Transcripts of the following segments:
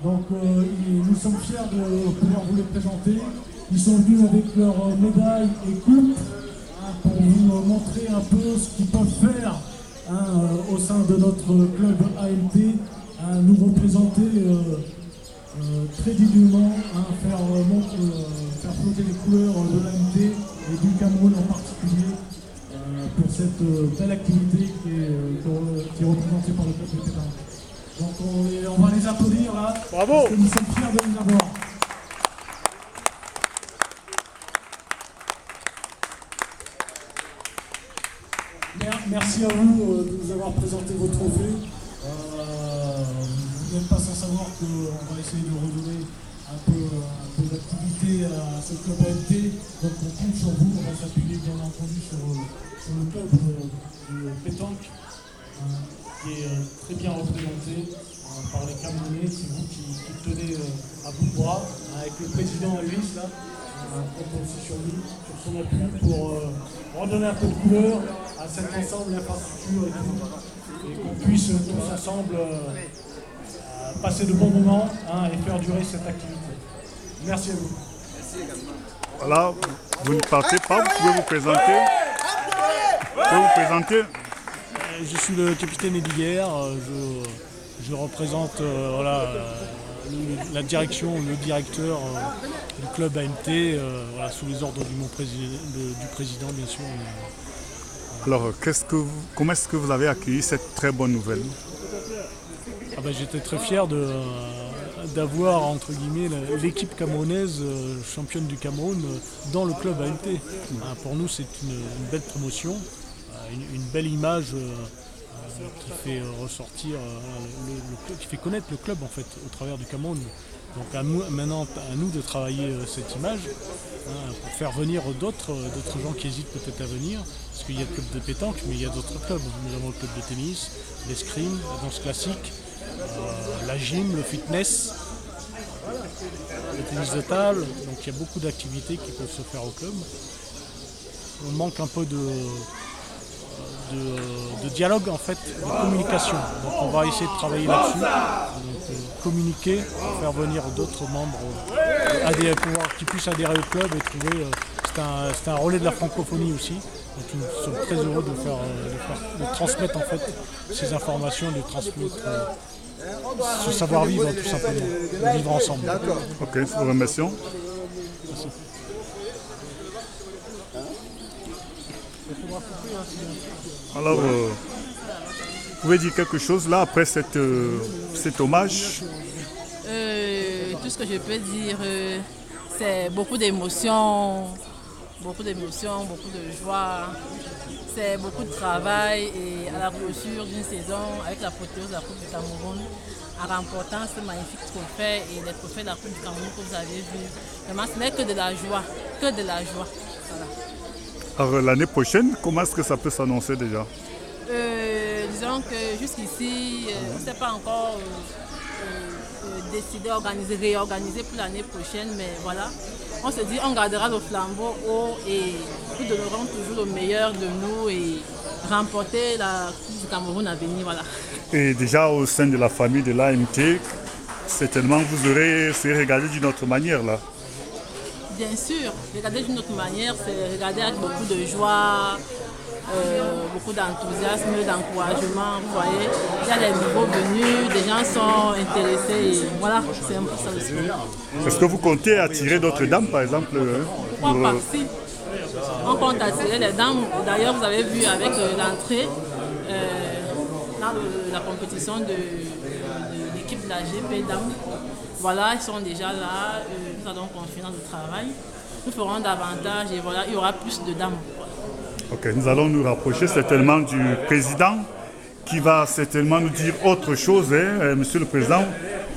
Donc nous sommes fiers de pouvoir vous les présenter. Ils sont venus avec leurs médailles et coupes pour vous montrer un peu ce qu'ils peuvent faire au sein de notre club AMT, nous représenter très dignement, faire flotter les couleurs de l'AMT et du Cameroun en particulier pour cette belle activité qui est représentée par le club de pétanque. Donc on va les applaudir là. Bravo. Parce que nous sommes fiers de les avoir. Merci à vous de nous avoir présenté vos trophées. Vous n'êtes pas sans savoir qu'on va essayer de redonner un peu d'activité à ce club AMT. Donc on compte sur vous, on va s'appuyer bien entendu sur le club de pétanque qui est très bien représenté par les Camerounais. C'est vous qui tenez à bout de bras avec le président Luis là. On compte aussi sur lui, sur son appui pour redonner un peu de couleur à cet ensemble d'infrastructures et qu'on puisse tous ensemble passer de bons moments et faire durer cette activité. Merci à vous. Voilà, vous ne partez pas, vous pouvez vous présenter. Je suis le capitaine Ediguer, je représente la direction, le directeur du club AMT, sous les ordres du président bien sûr. Alors, comment est-ce que vous avez accueilli cette très bonne nouvelle? J'étais très fier d'avoir entre guillemets l'équipe camerounaise championne du Cameroun dans le club AMT. Pour nous c'est une belle promotion, une belle image qui fait ressortir qui fait connaître le club en fait au travers du Cameroun. Donc maintenant à nous de travailler cette image pour faire venir d'autres gens qui hésitent peut-être à venir, parce qu'il y a le club de pétanque mais il y a d'autres clubs. Nous avons le club de tennis, l'escrime, la danse classique, la gym, le fitness, le tennis de table. Donc il y a beaucoup d'activités qui peuvent se faire au club. On manque un peu de dialogue en fait, de communication. Donc on va essayer de travailler là-dessus, communiquer, faire venir d'autres membres qui puissent adhérer au club et trouver. C'est un relais de la francophonie aussi. Donc nous sommes très heureux de transmettre en fait ces informations, de transmettre ce savoir-vivre tout simplement, de vivre ensemble. Ok, nous vous remercions. Merci. Alors, vous pouvez dire quelque chose là après cet hommage? Tout ce que je peux dire, c'est beaucoup d'émotions, beaucoup de joie. C'est beaucoup de travail et à la clôture d'une saison avec l'apothéose de la Coupe du Cameroun, en remportant ce magnifique trophée et les trophées de la Coupe du Cameroun que vous avez vu. Vraiment, ce n'est que de la joie, Voilà. Alors l'année prochaine, comment est-ce que ça peut s'annoncer déjà? Disons que jusqu'ici, on ne s'est pas encore décidé, réorganiser pour l'année prochaine, mais voilà. On se dit, on gardera le flambeau haut et nous donnerons toujours le meilleur de nous et remporter la Coupe du Cameroun à venir. Voilà. Et déjà au sein de la famille de l'AMT, certainement vous serez regardé d'une autre manière là. Bien sûr, regarder d'une autre manière, c'est regarder avec beaucoup de joie, beaucoup d'enthousiasme, d'encouragement. Vous voyez, il y a des nouveaux venus, des gens sont intéressés. Et voilà, c'est un peu ça le sport. Est-ce que vous comptez attirer d'autres dames par exemple On compte attirer les dames. D'ailleurs, vous avez vu avec l'entrée dans la compétition de l'équipe de la GP Dames. Voilà, ils sont déjà là, nous allons continuer notre travail. Nous ferons davantage et voilà, il y aura plus de dames. Ok, nous allons nous rapprocher certainement du président qui va certainement nous dire autre chose. Monsieur le Président,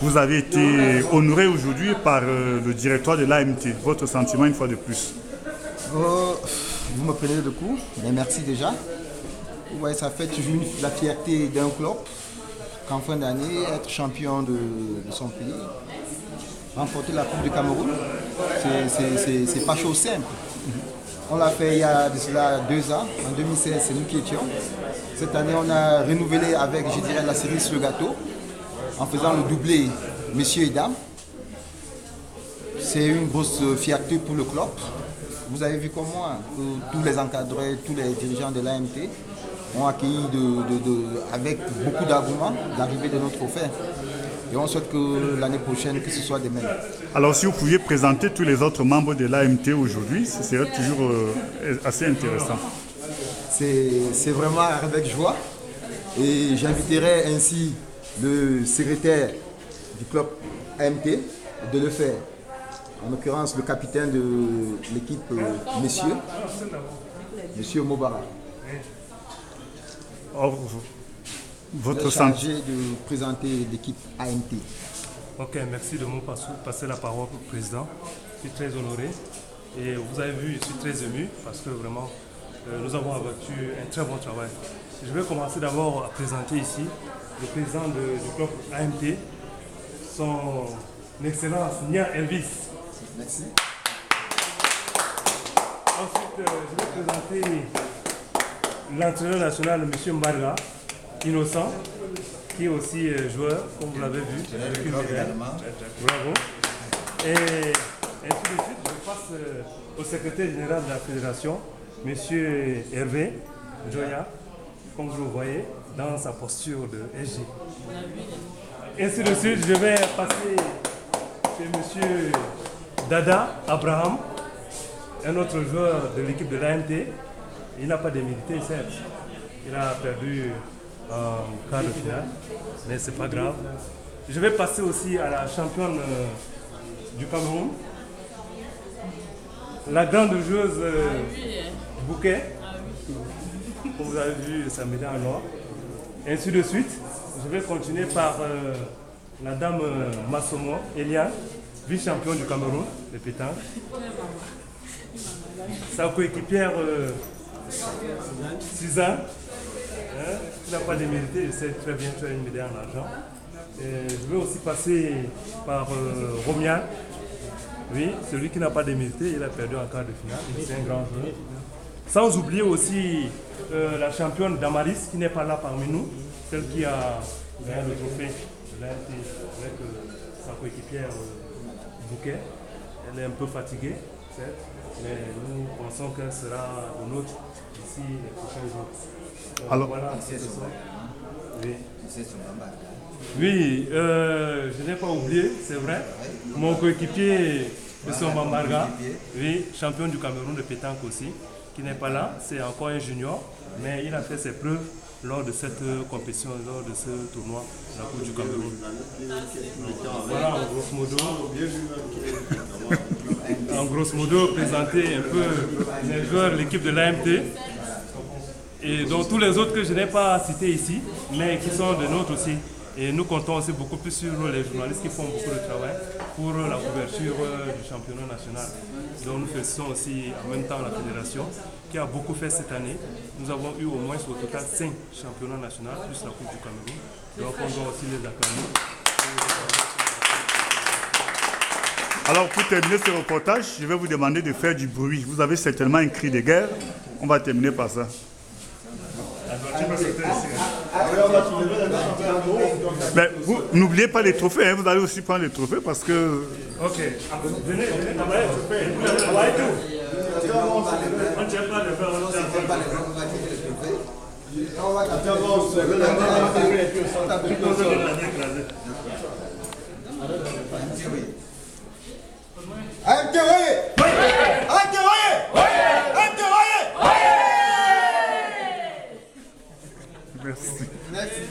vous avez été honoré aujourd'hui par le directoire de l'AMT. Votre sentiment une fois de plus? Vous me prenez de coup, mais merci déjà. Ouais, ça fait toujours la fierté d'un club qu'en fin d'année, être champion de son pays, remporter la Coupe du Cameroun, c'est pas chose simple. On l'a fait il y a de cela 2 ans, en 2016, c'est nous qui étions. Cette année, on a renouvelé avec, je dirais, la cerise sur le gâteau, en faisant le doublé messieurs et dames. C'est une grosse fierté pour le club. Vous avez vu comme moi que tous les encadrés, tous les dirigeants de l'AMT ont accueilli avec beaucoup d'arguments l'arrivée de nos trophées. Et on souhaite que l'année prochaine, que ce soit des mêmes. Alors si vous pouviez présenter tous les autres membres de l'AMT aujourd'hui, ce serait toujours assez intéressant. C'est vraiment avec joie. Et j'inviterai ainsi le secrétaire du club AMT de le faire. En l'occurrence, le capitaine de l'équipe, monsieur Mobara. Or, votre chargé de présenter l'équipe AMT. Ok, merci de me passer la parole au président. Je suis très honoré. Et vous avez vu, je suis très ému parce que vraiment, nous avons abattu un très bon travail. Je vais commencer d'abord à présenter ici le président du club AMT, son Excellence Nia Elvis. Merci. Ensuite, je vais présenter l'entraîneur national, M. Mbarga, Innocent, qui est aussi joueur, comme vous l'avez vu. Bravo. Et ainsi de suite, je passe au secrétaire général de la fédération, M. Hervé Joya, comme vous le voyez, dans sa posture de SG. Ainsi de suite, je vais passer chez M. Dada Abraham, un autre joueur de l'équipe de l'AMT. Il n'a pas démérité, certes. Il a perdu en quart de finale, mais c'est pas grave. Je vais passer aussi à la championne du Cameroun, la grande joueuse Bouquet, comme vous avez vu sa médaille en or. Ainsi de suite, je vais continuer par la dame Massomo, Eliane, vice-championne du Cameroun de pétanque. Sa coéquipière Suzanne, qui n'a pas démérité, je sais très bien que tu as une médaille en argent. Et je vais aussi passer par Romian, oui, celui qui n'a pas démérité, il a perdu en quart de finale, c'est un grand joueur. Sans oublier aussi la championne Damaris, qui n'est pas là parmi nous, celle qui a gagné le trophée de l'AMT avec sa coéquipière Bouquet. Elle est un peu fatiguée, certes, mais nous pensons qu'elle sera au nôtre d'ici les prochains jours. Alors, voilà, oui. Oui, je n'ai pas oublié, c'est vrai. Mon coéquipier, M. Mambarga, oui, champion du Cameroun de pétanque aussi, qui n'est pas là, c'est encore un junior, mais il a fait ses preuves lors de cette compétition, lors de ce tournoi de la Coupe du Cameroun. Voilà, en grosso modo, présenter un peu les joueurs de l'équipe de l'AMT et donc tous les autres que je n'ai pas cités ici, mais qui sont de nôtres aussi. Et nous comptons aussi beaucoup plus sur les journalistes qui font beaucoup de travail pour la couverture du championnat national. Donc nous faisons aussi en même temps la fédération qui a beaucoup fait cette année. Nous avons eu au moins au total 5 championnats nationaux plus la Coupe du Cameroun. Donc on doit aussi les acclamer. Alors pour terminer ce reportage, je vais vous demander de faire du bruit. Vous avez certainement un cri de guerre. On va terminer par ça. Mais vous n'oubliez pas les trophées, hein, vous allez aussi prendre les trophées parce que... Ok, venez, travailler les trophées. Travaillez tout. On ne tient pas le faire, on ne tient pas le faire. Merci.